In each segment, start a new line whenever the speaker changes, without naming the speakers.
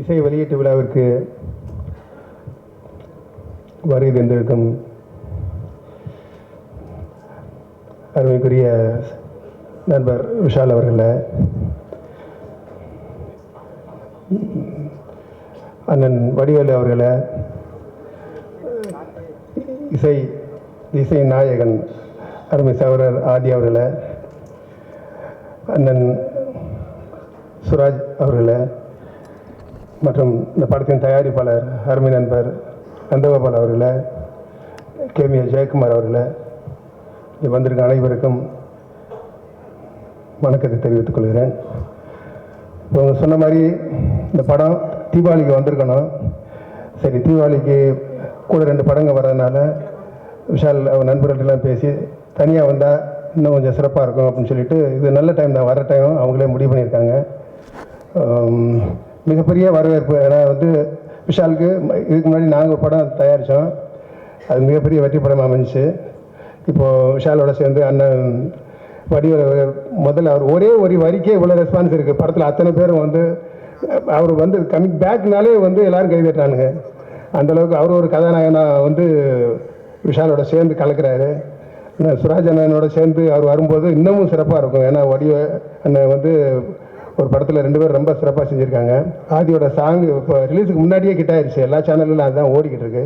இசை வெளியீட்டு விழாவிற்கு வருகை தந்திருக்கும் அருமைக்குரிய நண்பர் விஷால் அவர்களை, அண்ணன் வடிவேலு அவர்களை, இசை நாயகன் அருமை சகோதரர் ஆதி அவர்களை, அண்ணன் சுராஜ் அவர்களை மற்றும் இந்த படத்தின் தயாரிப்பாளர் அருமை நண்பர் நந்தகோபால் அவர்களை, கேமிஏ ஜெயக்குமார் அவர்களை, இங்கே வந்திருக்க அனைவருக்கும் வணக்கத்தை தெரிவித்துக் கொள்கிறேன். இப்போ சொன்ன மாதிரி இந்த படம் தீபாவளிக்கு வந்திருக்கணும். சரி, தீபாவளிக்கு கூட 2 படங்கள் வர்றதுனால விஷால் அவர் நண்பர்கள்ட்டெல்லாம் பேசி தனியாக வந்தால் இன்னும் கொஞ்சம் சிறப்பாக இருக்கும் அப்படின்னு சொல்லிட்டு, இது நல்ல டைம் தான், வர டைம் அவங்களே முடிவு பண்ணியிருக்காங்க. மிகப்பெரிய வரவேற்பு. ஏன்னா விஷாலுக்கு இதுக்கு முன்னாடி நாங்கள் ஒரு படம் தயாரித்தோம், அது மிகப்பெரிய வெற்றி படமாக அமைஞ்சிச்சு. இப்போது விஷாலோட சேர்ந்து அண்ணன் வடிவேலு முதல்ல அவர் ஒரே ஒரு வரிக்கே இவ்வளோ ரெஸ்பான்ஸ் இருக்குது. படத்தில் அத்தனை பேரும் அவர் கமிங் பேக்னாலே எல்லோரும் கைதட்டானுங்க. அந்தளவுக்கு அவர் ஒரு கதாநாயகனாக விஷாலோட சேர்ந்து கலக்கிறாரு. சுராஜ் அண்ணனோட சேர்ந்து அவர் வரும்போது இன்னமும் சிறப்பாக இருக்கும். ஏன்னா அண்ணன் ஒரு படத்தில் 2 பேர் ரொம்ப சிறப்பாக செஞ்சுருக்காங்க. ஆதியோட சாங் இப்போ ரிலீஸுக்கு முன்னாடியே கிட்ட ஆயிடுச்சு, எல்லா சேனல்லும் அதுதான் ஓடிக்கிட்டு இருக்கு.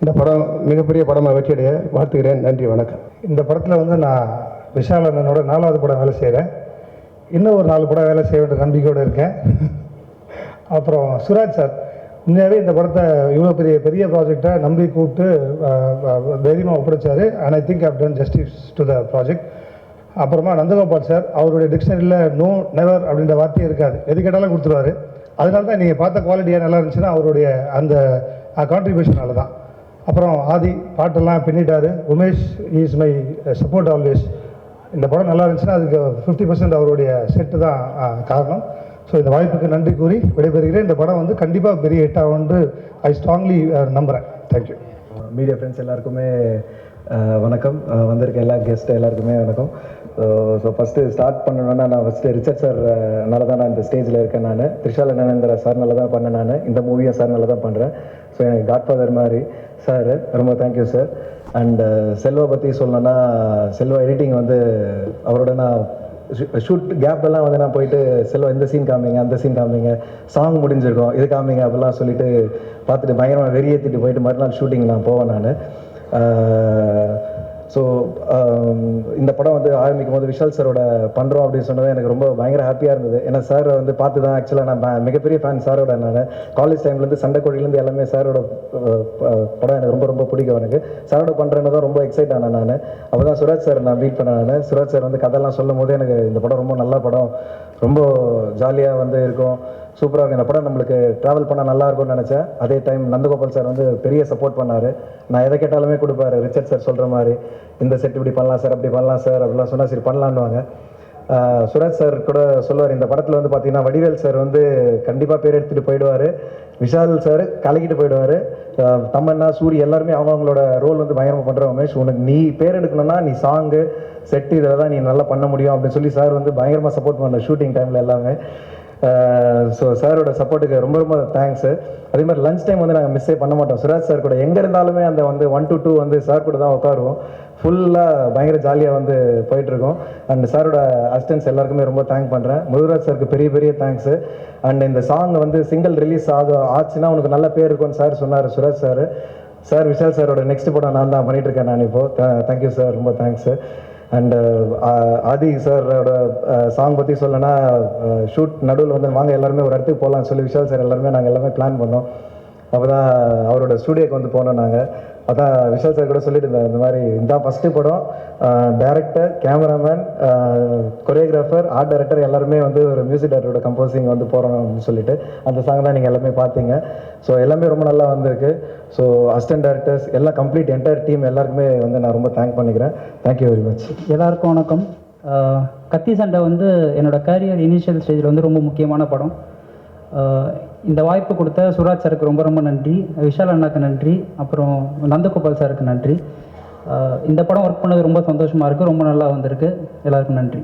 இந்த படம் மிகப்பெரிய படமாக வெற்றியடைய வாழ்த்துக்கிறேன். நன்றி, வணக்கம்.
இந்த படத்தில் நான் விஷால் அண்ணனோட 4வது படம் வேலை செய்கிறேன். இன்னும் ஒரு 4 படம் வேலை செய்ய வேண்டிய நம்பிக்கையோடு இருக்கேன். அப்புறம் சுராஜ் சார் உண்மையாகவே இந்த படத்தை இவ்வளோ பெரிய ப்ராஜெக்டை நம்பி கூப்பிட்டு தைரியமாக ஒப்படைச்சார். And I think I've done justice to the project. அப்புறமா நந்தகோபால் சார், அவருடைய டிக்ஷனரியில் நோ நெவர் அப்படின்ற வார்த்தையே இருக்காது, எது கேட்டாலும் கொடுத்துருவார். அதனால தான் நீங்கள் பார்த்த குவாலிட்டியாக நல்லா இருந்துச்சுன்னா அவருடைய அந்த கான்ட்ரிபியூஷனால தான். அப்புறம் ஆதி பாட்டெல்லாம் பின்னிட்டார். Umesh is my support always. இந்த படம் நல்லா இருந்துச்சுன்னா அதுக்கு 50% அவருடைய செட்டு தான் காரணம். ஸோ இந்த வாய்ப்புக்கு நன்றி கூறி விடைபெறுகிறேன். இந்த படம் கண்டிப்பாக பெரிய ஹிட் ஆகும்னு ஐ ஸ்ட்ராங்லி நம்புகிறேன். தேங்க்யூ.
மீடியா ஃப்ரெண்ட்ஸ் எல்லாருக்குமே வணக்கம். வந்திருக்க எல்லா கெஸ்ட்டு எல்லாருக்குமே வணக்கம். ஸோ ஃபஸ்ட்டு ஸ்டார்ட் பண்ணணுன்னா நான் ரிச்சர்ட் சார்னால தான் நான் இந்த ஸ்டேஜில் இருக்கேன். நான் த்ரிஷால் அண்ணன்ங்கிற சார்னால தான் பண்ணேன். நான் இந்த மூவியை சார்னால தான் பண்ணுறேன். ஸோ எனக்கு காட்ஃபாதர் மாதிரி சார், ரொம்ப தேங்க்யூ சார். அண்ட் செல்வா பற்றி சொல்லணுன்னா, செல்வா எடிட்டிங் அவரோட நான் ஷூட் கேப்பெல்லாம் நான் போயிட்டு செல்வா இந்த சீன் காமிங்க, அந்த சீன் காமிங்க, சாங் முடிஞ்சிருக்கோம், இது காமிங்க அப்படிலாம் சொல்லிட்டு பார்த்துட்டு பயங்கரமாக வெறியேற்றிட்டு போயிட்டு மறுநாள் ஷூட்டிங் நான் போவேன். நான் ஸோ இந்த படம் ஆரம்பிக்கும் போது விஷால் சாரோட பண்ணுறோம் அப்படின்னு சொன்னது எனக்கு ரொம்ப பயங்கர ஹாப்பியாக இருந்தது. ஏன்னா சார் பார்த்து தான் ஆக்சுவலாக நான் மிகப்பெரிய ஃபேன் சாரோட. நான் காலேஜ் டைம்லேருந்து சண்டைக்கோழிலேருந்து எல்லாமே சாரோட படம் எனக்கு ரொம்ப ரொம்ப பிடிக்கும். எனக்கு சாரோட பண்ணுறேன்னு தான் ரொம்ப எக்ஸைட் ஆனேன். நான் அப்போ தான் சுராஜ் சார் நான் மீட் பண்ணேன். நான் சுராஜ் சார் கதையெல்லாம் சொல்லும் போது எனக்கு இந்த படம் ரொம்ப நல்ல படம், ரொம்ப ஜாலியாக இருக்கும், சூப்பராக இருக்கும். இந்த படம் நம்மளுக்கு ட்ராவல் பண்ணால் நல்லா இருக்கும்னு நினச்சேன். அதே டைம் நந்தகோபால் சார் பெரிய சப்போர்ட் பண்ணார். நான் எதை கேட்டாலுமே கொடுப்பாரு. ரிச்சர்ட் சார் சொல்கிற மாதிரி இந்த செட் இப்படி பண்ணலாம் சார், அப்படி பண்ணலாம் சார் அப்படிலாம் சொன்னால் சரி பண்ணலான்னுவாங்க. சுராஜ் சார் கூட சொல்லுவார், இந்த படத்தில் பார்த்தீங்கன்னா வடிவேல் சார் கண்டிப்பாக பேர் எடுத்துகிட்டு போயிடுவார், விஷால் சார் கலக்கிட்டு போயிடுவார், தம்மன்னா சூரி எல்லாருமே அவங்களோட ரோல் பயங்கரமாக பண்ணுறோம். உமேஷ், உனக்கு நீ பேர் எடுக்கணும்னா நீ சாங்கு செட்டு இதில் தான் நீ நல்லா பண்ண முடியும் அப்படின்னு சொல்லி சார் பயங்கரமாக சப்போர்ட் பண்ண ஷூட்டிங் டைமில் எல்லாமே. ஸோ சாரோட சப்போர்ட்டுக்கு ரொம்ப ரொம்ப தேங்க்ஸு. அதே மாதிரி லஞ்ச் டைம் நாங்கள் மிஸ்ஸே பண்ண மாட்டோம். சுராஜ் சார் கூட எங்கே இருந்தாலுமே அந்த 1 to 2 சார் கூட தான் உட்காருவோம். ஃபுல்லாக பயங்கர ஜாலியாக போயிட்டுருக்கோம். அண்ட் சாரோட அசிஸ்டன்ஸ் எல்லாருக்குமே ரொம்ப தேங்க் பண்ணுறேன். முருகராஜ் சாருக்கு பெரிய பெரிய தேங்க்ஸு. அண்ட் இந்த சாங் சிங்கிள் ரிலீஸ் ஆச்சுன்னா உனக்கு நல்ல பேர் இருக்கும்னு சார் சொன்னார் சுராஜ் சார். சார் விஷால் சாரோட நெக்ஸ்ட் படம் நான் தான் பண்ணிகிட்ருக்கேன். நான் இப்போது தேங்க்யூ சார், ரொம்ப தேங்க்ஸு. அண்ட் ஆதி சாரோட சாங் பற்றி சொல்லனா, ஷூட் நடுவில் வாங்க எல்லாருமே ஒரு இடத்துக்கு போகலான்னு சொல்லி விஷால் சார் எல்லாருமே நாங்கள் எல்லாமே பிளான் பண்ணோம். அப்போ தான் அவரோட ஸ்டூடியோக்கு போனோம். நாங்கள் அதான் விஷால் சார் கூட சொல்லிட்டு இருந்தேன், இந்த மாதிரி இதான் ஃபஸ்ட்டு படம், director, cameraman, choreographer, art director எல்லாருமே ஒரு மியூசிக் டைரக்டரோட கம்போசிங் போகிறோம் அப்படின்னு சொல்லிட்டு அந்த சாங் தான் நீங்கள் எல்லாமே பார்த்தீங்க. ஸோ எல்லாமே ரொம்ப நல்லா வந்திருக்கு. ஸோ அசிஸ்டன்ட் டைரக்டர்ஸ் எல்லாம் கம்ப்ளீட் என்டையர் டீம் எல்லாருக்குமே நான் ரொம்ப தேங்க் பண்ணிக்கிறேன். Thank you very much.
எல்லாருக்கும் வணக்கம். கத்தி சண்டை என்னோடய கேரியர் இனிஷியல் ஸ்டேஜில் ரொம்ப முக்கியமான படம். இந்த வாய்ப்பு கொடுத்த சுராஜ் சாருக்கு ரொம்ப ரொம்ப நன்றி, விஷால் அண்ணாக்கு நன்றி, அப்புறம் நந்தகோபால் சாருக்கு நன்றி. இந்த படம் ஒர்க் பண்ணது ரொம்ப சந்தோஷமாக இருக்குது, ரொம்ப நல்லா வந்திருக்கு. எல்லாருக்கும் நன்றி.